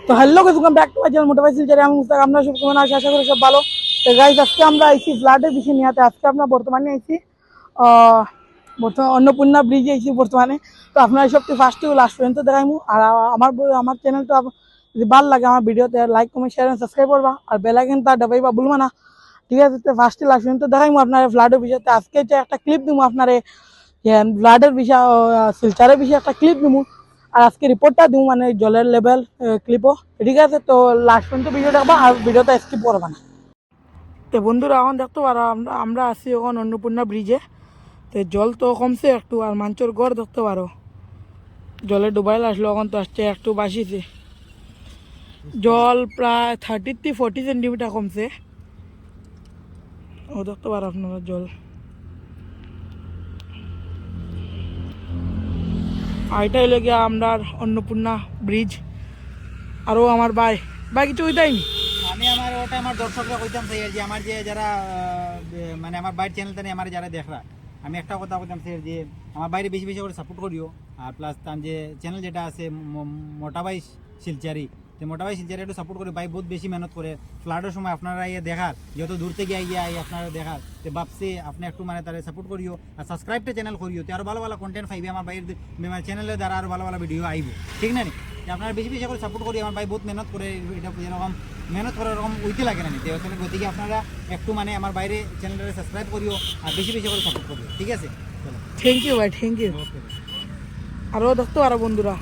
তো hello guys, welcome back to my channel motivation শিলচরে। আমি মুস্তাক, আপনারা সব কেমন আছেন? আশা করি সব ভালো। তো গাইস, আজকে আমরা আইছি ফ্লাডের বিষয় নিয়ে। আজকে আমরা বর্তমানে আইছি বর্তমানে অন্নপূর্ণা ব্রিজে আইছি বর্তমানে। তো আপনারা সবটি ফার্স্ট টু লাস্ট পর্যন্ত দেখাইমু। আর আমার চ্যানেলটা যদি ভালো লাগে আমার ভিডিওতে লাইক কমেন্ট শেয়ার সাবস্ক্রাইব করবা, আর বেল আইকনটা দবাইবা ভুলবা না। ঠিক আছে, তো ফার্স্ট টু লাস্ট পর্যন্ত দেখাইমু আপনারা ফ্লাডের বিষয়ে। তো আজকে যে একটা ক্লিপ দিমু আপনারে ফ্লাডের বিষয়, শিলচরের বিষয়ে একটা ক্লিপ দিমু। আর আজকে রিপোর্টটা দিব, মানে জলের লেভেল ক্লিপও। ঠিক আছে, তো লাস্ট পর্যন্ত ভিডিও দেখবা আর ভিডিওটা স্কিপ করবা না। তো বন্ধুরা, এখন দেখতে পারো আমরা আছি এখন অন্নপূর্ণা ব্রিজে। তো জল তো কমছে একটু, আর মাঞ্চর গড় দেখতে পারো জলে ডুবাইল আসলো, এখন তো আসছে একটু বাসিছে। জল প্রায় 30-40 সেন্টিমিটার কমছে। ও দেখতে পারো আপনারা জল। আর এটাই লেগে আমরা অন্নপূর্ণা ব্রিজ। আরও আমার ভাই কিছু ওইটাই আমি আমার ওটা আমার দর্শকরা কইতাম স্যার যে আমার যে যারা মানে আমার বাইরের চ্যানেলটা নিয়ে আমার যারা দেখরা, আমি একটা কথা কইতাম স্যার যে আমার বাইরে বেশি বেশি করে সাপোর্ট করিও। আর প্লাস তার যে চ্যানেল যেটা আছে মোটাবাই শিলচারি, তো মোটাবাই শিলচারি একটু সাপোর্ট করে। ভাই বহুত বেশি মেহনত করে। ফ্লাডের সময় আপনারা ইয়ে দেখার, যত দূর থেকে আপনারা দেখার, তো ভাবছে আপনি একটু মানে তারা সাপোর্ট করিও আর সাবস্ক্রাইবটা চ্যানেল করিও। তো আরও ভালো ভালো কন্টেন্ট পাইবে আমার বাইরের চ্যানেলের দ্বারা, আরও ভালো ভালো ভিডিও আইব। ঠিক না নি? আপনারা বেশি বেশি করে সাপোর্ট করি। আমার ভাই বহুত মেহনত করে, এটা যেরকম মেহনত করার এরকম উইতে লাগে না নিতে। গতিকে আপনারা একটু মানে আমার বাইরে চ্যানেলটা সাবস্ক্রাইব করিও আর বেশি বেশি করে সাপোর্ট করিও। ঠিক আছে, চলো। থ্যাংক ইউ ভাই, থ্যাংক ইউ। আরও দেখতে পারো বন্ধুরা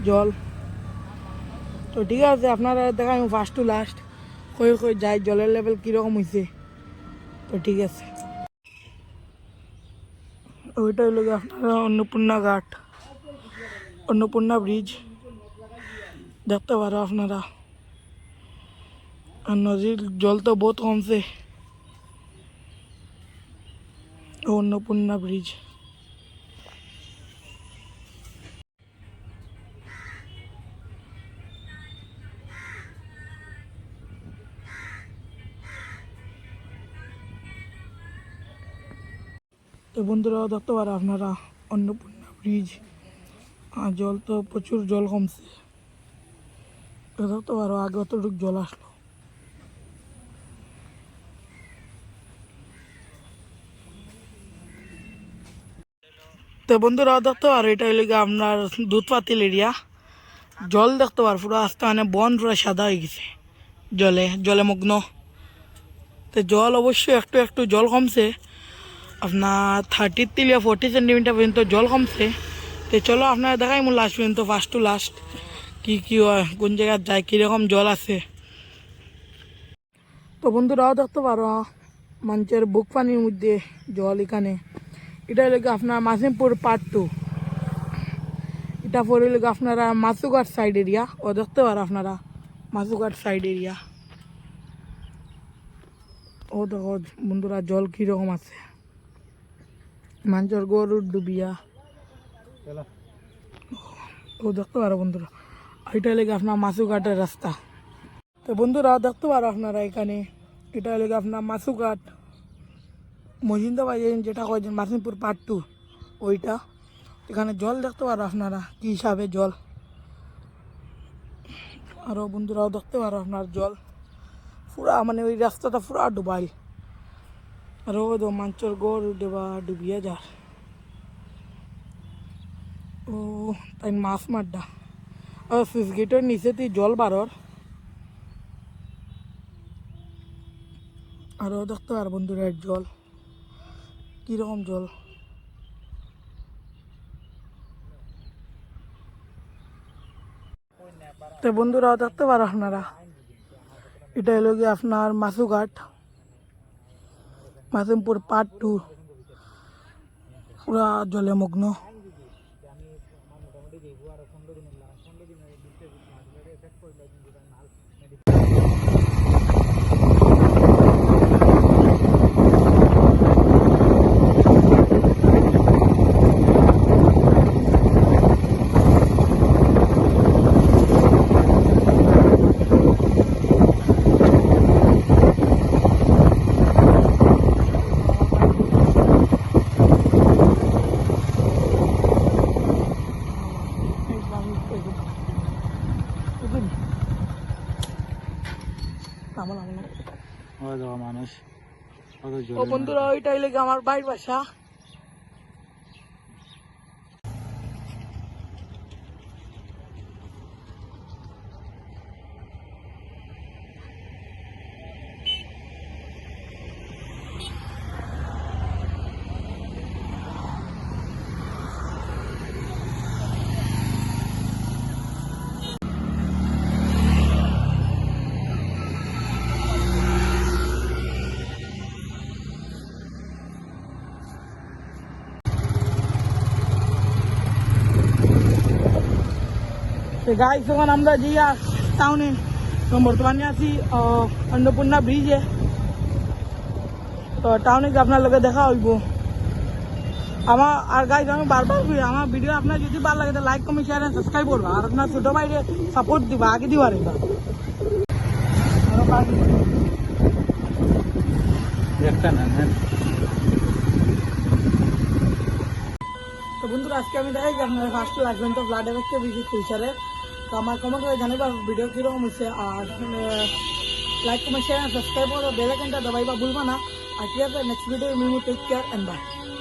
জল। তো ঠিক আছে, আপনারা দেখাই ফার্স্ট টু লাস্ট কই কই যাই জলের লেভেল কীরকম হয়েছে। তো ঠিক আছে, ওইটা হলো আপনারা অন্নপূর্ণা ঘাট, অন্নপূর্ণা ব্রিজ দেখতে পারো আপনারা। আর নদীর জল তো বহুত কমছে। অন্নপূর্ণা ব্রিজ। তো বন্ধুরা দেখতে পারো আপনারা অন্নপূর্ণা ব্রিজ। আর জল তো প্রচুর জল কমছে। তো দেখতে পারো আগে অতটুকু জল আসলো। তো বন্ধুরা দেখতে পারো এটা হইলে আপনার দুধ পাতিল এরিয়া। জল দেখতে পারো পুরো আস্তে মানে বন পুরো সাদা হয়ে গেছে, জলে জলে মগ্ন। তো জল অবশ্যই একটু একটু জল কমছে, আপনার 30-40 সেন্টিমিটার পর্যন্ত জল কমছে। তো চলো আপনারা দেখাই মূল লাস্ট পর্যন্ত, ফার্স্ট টু লাস্ট কী হয়, কোন জায়গায় যায়, কীরকম জল আছে। তো বন্ধুরাও দেখতে পারো মানুষের বুক পানির মধ্যে জল এখানে। এটা লেগে আপনার মাসিমপুর পার্ট 2। এটা পরে লেগে আপনারা মাসুঘাট সাইড এরিয়া। ও দেখতে পারো আপনারা মাসুঘাট সাইড এরিয়া। ও দেখো বন্ধুরা জল কীরকম আছে, মানুষের গরুর ডুবিয়া। ও দেখতে পারো বন্ধুরা, এটা লেগে আপনার মাসুঘাটের রাস্তা। তো বন্ধুরা দেখতে পারো আপনারা এখানে, এটা লেগে আপনার মাসুঘাট মহিন্দাবাই যেটা কয়েছেন মাসিমপুর পার্ট 2 ওইটা। এখানে জল দেখতে পারো আপনারা কী হিসাবে জল। আরও বন্ধুরাও দেখতে পারো আপনার জল পুরা মানে ওই রাস্তাটা পুরা ডুবাই। আরও মাঞ্চর গড় ডুবিয়ে যার। ও তাই মাছ মাড্ডা সুইচ গেটের নিচে তুই জল বারর। আরও দেখতে পারো বন্ধুরা জল কীরকম জল। তো বন্ধুরা দেখতে পারো আপনারা, এটা হলো গিয়ে আপনার মাসুঘাট মাসিমপুর পার্ট 2 পুরা জলে মগ্ন। নামো নামো নামো। ওই দেখো মানুষ কত ও জোরে বন্ধুরা ওইটাই লেগে আমার বাড়ির বাসা। গাইস এখন আমরা যে টাউনে বর্তমানে আছি অন্নপূর্ণা ব্রিজে। তো টাউনে গিয়ে আপনার লগে দেখা হইব আমার। আর গাইস আমি বারবার করি আমার ভিডিও আপনার যদি ভালো লাগে like comment share and subscribe করবা আর আপনার ছোট ভাইরে সাপোর্ট দিবা আগে দিবা রেবা। একটা না তো বন্ধুরা আজকে আমি দেখাই যে আপনারা ফার্স্ট লাগবেন তো ব্লাড এফেক্টে ভিজিট ফিউচারে। তো আমার কমেন্ট করে জানাইবা ভিডিও কীরকম হয়েছে আর লাইক কমেন্ট শেয়ার সাবস্ক্রাইব করো বেল আইকনটা দবাইবা ভুলবা না। আর ঠিক আছে next video take care and by.